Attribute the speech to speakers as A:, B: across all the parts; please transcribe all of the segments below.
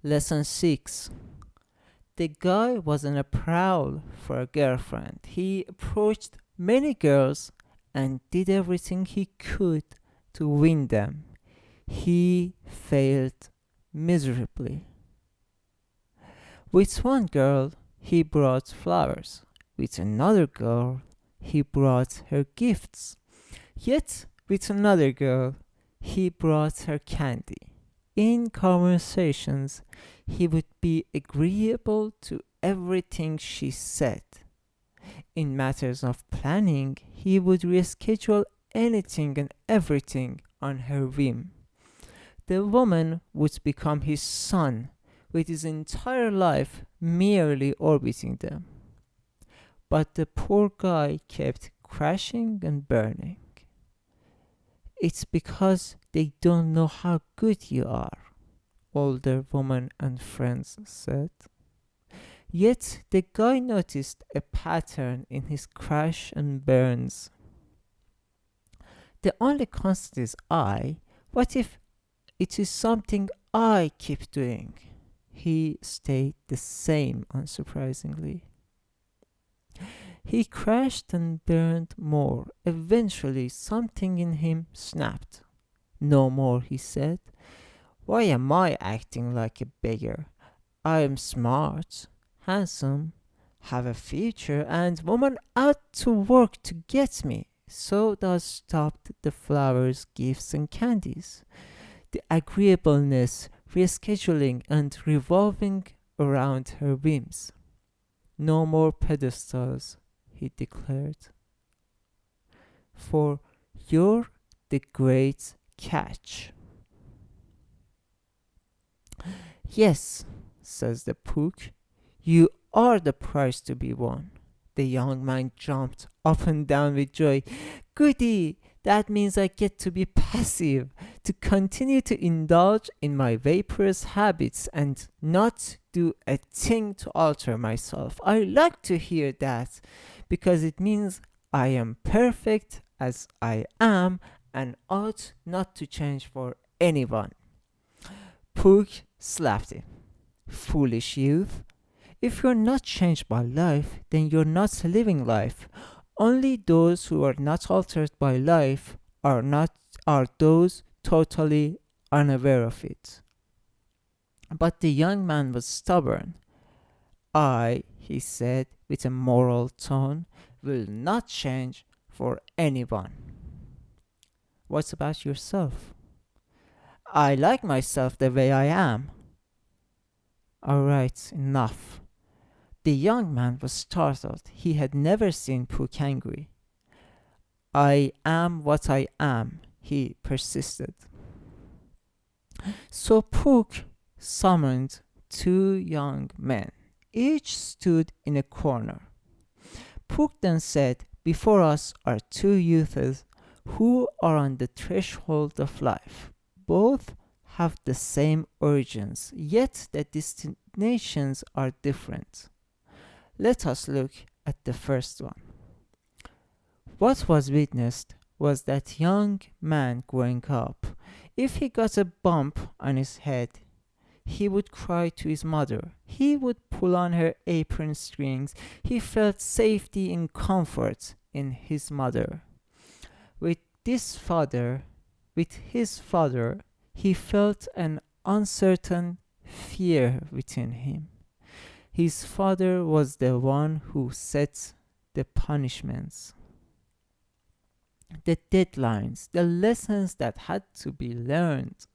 A: Lesson 6. The guy was on a prowl for a girlfriend. He approached many girls and did everything he could to win them. He failed miserably. With one girl, he brought flowers. With another girl, he brought her gifts. Yet, with another girl, he brought her candy. In conversations, he would be agreeable to everything she said. In matters of planning, he would reschedule anything and everything on her whim. The woman would become his sun, with his entire life merely orbiting them. But the poor guy kept crashing and burning. It's because they don't know how good you are, older woman and friends said. Yet the guy noticed a pattern in his crash and burns. The only constant is I. What if it is something I keep doing? He stayed the same, unsurprisingly. He crashed and burned more. Eventually, something in him snapped. No more, he said. Why am I acting like a beggar? I am smart, handsome, have a future, and woman out to work to get me. So thus stopped the flowers, gifts, and candies. The agreeableness, rescheduling, and revolving around her whims. No more pedestals, he declared. For you're the great catch. Yes, says the Pook, you are the prize to be won. The young man jumped up and down with joy. Goody! That means I get to be passive, to continue to indulge in my vaporous habits and not do a thing to alter myself. I like to hear that because it means I am perfect as I am and ought not to change for anyone. Pook slapped him. Foolish youth. If you're not changed by life, then you're not living life. Only those who are not altered by life are those totally unaware of it. But the young man was stubborn. I, he said with a moral tone, will not change for anyone. What about yourself? I like myself the way I am. All right, enough. The young man was startled. He had never seen Pook angry. I am what I am, he persisted. So Pook summoned two young men. Each stood in a corner. Pook then said, before us are two youths who are on the threshold of life. Both have the same origins, yet the destinations are different. Let us look at the first one. What was witnessed was that young man growing up. If he got a bump on his head, he would cry to his mother. He would pull on her apron strings. He felt safety and comfort in his mother. With his father, he felt an uncertain fear within him. His father was the one who set the punishments, the deadlines, the lessons that had to be learned.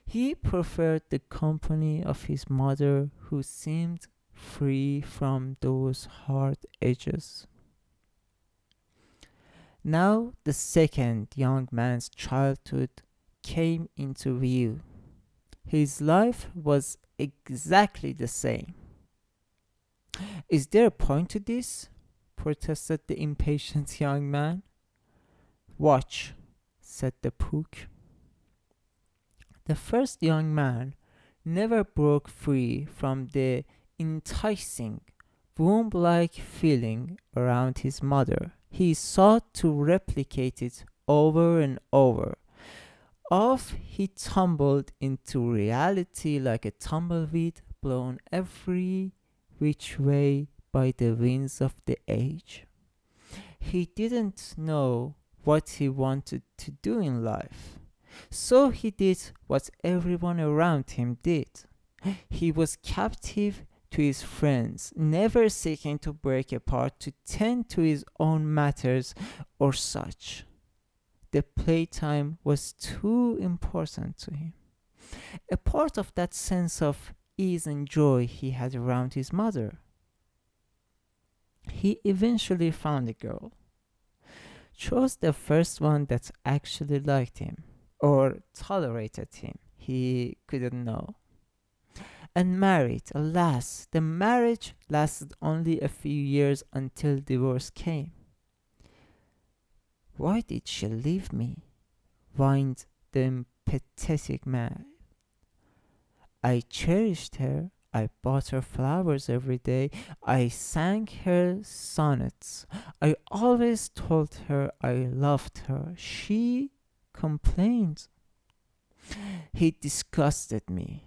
A: He preferred the company of his mother, who seemed free from those hard edges. Now the second young man's childhood came into view. His life was exactly the same. Is there a point to this? Protested the impatient young man. Watch, said the Pook. The first young man never broke free from the enticing, womb-like feeling around his mother. He sought to replicate it over and over. Off he tumbled into reality like a tumbleweed blown every which way by the winds of the age. He didn't know what he wanted to do in life, so he did what everyone around him did. He was captive to his friends, never seeking to break apart to tend to his own matters or such. The playtime was too important to him. A part of that sense of ease and joy he had around his mother. He eventually found a girl, chose the first one that actually liked him or tolerated him, he couldn't know, and married. Alas, the marriage lasted only a few years until divorce came. Why did she leave me? Whined the pathetic man. I cherished her. I bought her flowers every day. I sang her sonnets. I always told her I loved her. She complained. He disgusted me.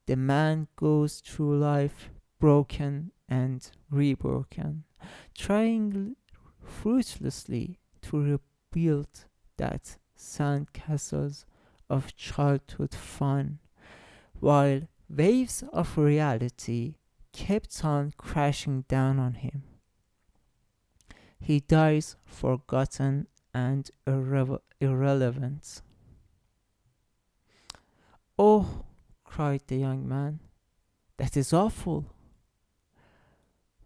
A: The man goes through life broken and rebroken, trying fruitlessly to rebuild that sandcastles of childhood fun, while waves of reality kept on crashing down on him. He dies forgotten and irrelevant. Oh, cried the young man, that is awful.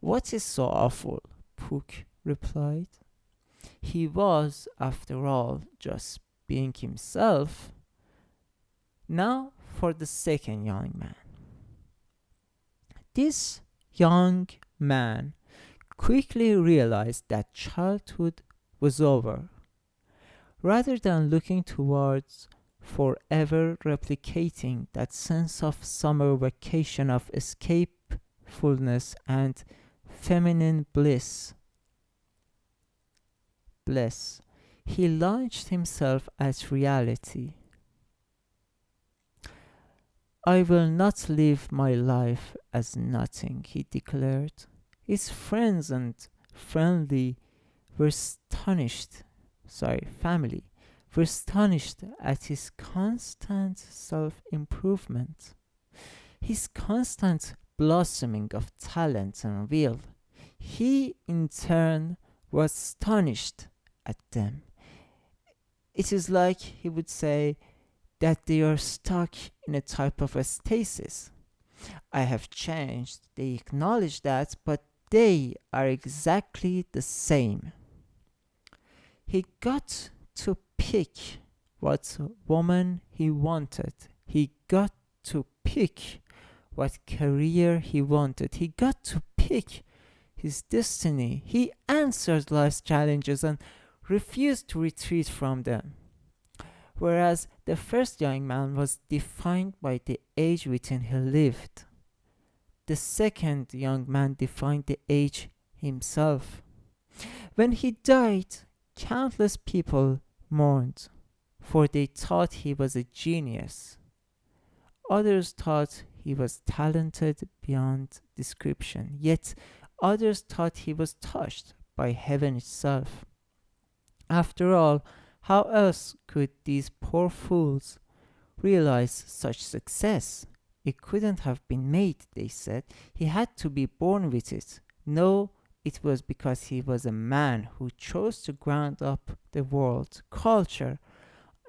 A: What is so awful? Puck replied. He was, after all, just being himself. Now for the second young man. This young man quickly realized that childhood was over. Rather than looking towards forever replicating that sense of summer vacation of escapefulness and feminine bliss, he launched himself at reality. I will not live my life as nothing, he declared. His friends and family were family were astonished at his constant self-improvement, his constant blossoming of talent and will. He, in turn, was astonished at them. It is like he would say that they are stuck in a type of a stasis. I have changed, they acknowledge that, but they are exactly the same. He got to pick what woman he wanted. He got to pick what career he wanted. He got to pick his destiny. He answered life's challenges and refused to retreat from them. Whereas the first young man was defined by the age within he lived. The second young man defined the age himself. When he died, countless people mourned, for they thought he was a genius. Others thought he was talented beyond description, yet others thought he was touched by heaven itself. After all, how else could these poor fools realize such success? It couldn't have been made, they said. He had to be born with it. No, it was because he was a man who chose to ground up the world, culture,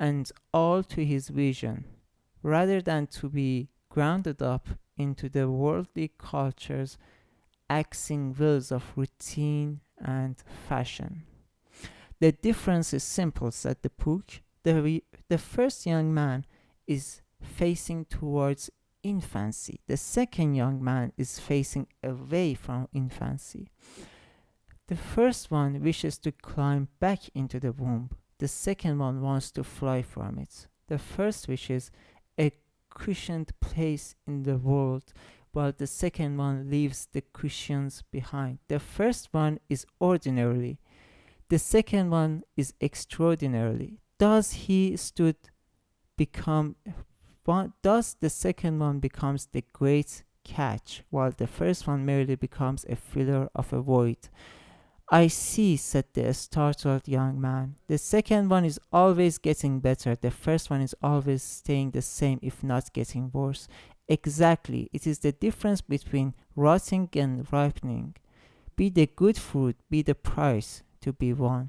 A: and all to his vision, rather than to be grounded up into the worldly culture's axing wheels of routine and fashion. The difference is simple, said the Puck. The first young man is facing towards infancy. The second young man is facing away from infancy. The first one wishes to climb back into the womb. The second one wants to fly from it. The first wishes a cushioned place in the world, while the second one leaves the cushions behind. The first one is ordinarily. The second one is extraordinarily. Does he stood become one? Does the second one becomes the great catch, while the first one merely becomes a filler of a void? I see, said the startled young man. The second one is always getting better. The first one is always staying the same, if not getting worse. Exactly. It is the difference between rotting and ripening. Be the good fruit, be the price to be won.